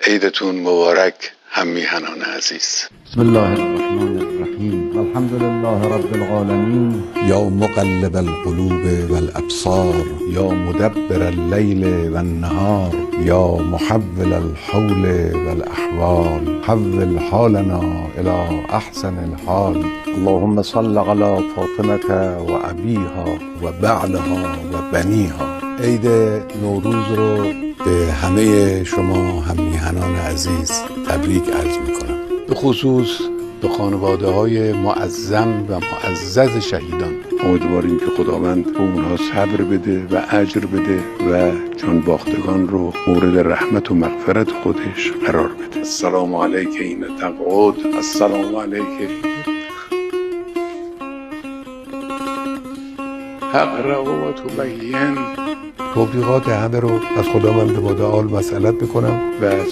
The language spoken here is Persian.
عیدتون مبارک هم میهنان عزیز. بسم الله الرحمن الرحیم الحمد لله رب العالمین یا مقلب القلوب والابصار یا مدبر اللیل والنهار یا محول الحول والاحوال حول حالنا الى احسن الحال. اللهم صل علی فاطمة و ابیها و بعلها و بنیها. عید نوروز رو به همه شما هم میهنان عزیز تبریک عرض میکنم، به خصوص به خانواده های معظم و معزز شهیدان. امیدواریم که خداوند به اونها صبر بده و اجر بده و جان باختگان رو مورد رحمت و مغفرت خودش قرار بده. السلام علیک این تقعد، السلام علیک اقرأ و تبین. توفیقات همه رو از خداوند متعال مسئلت میکنم و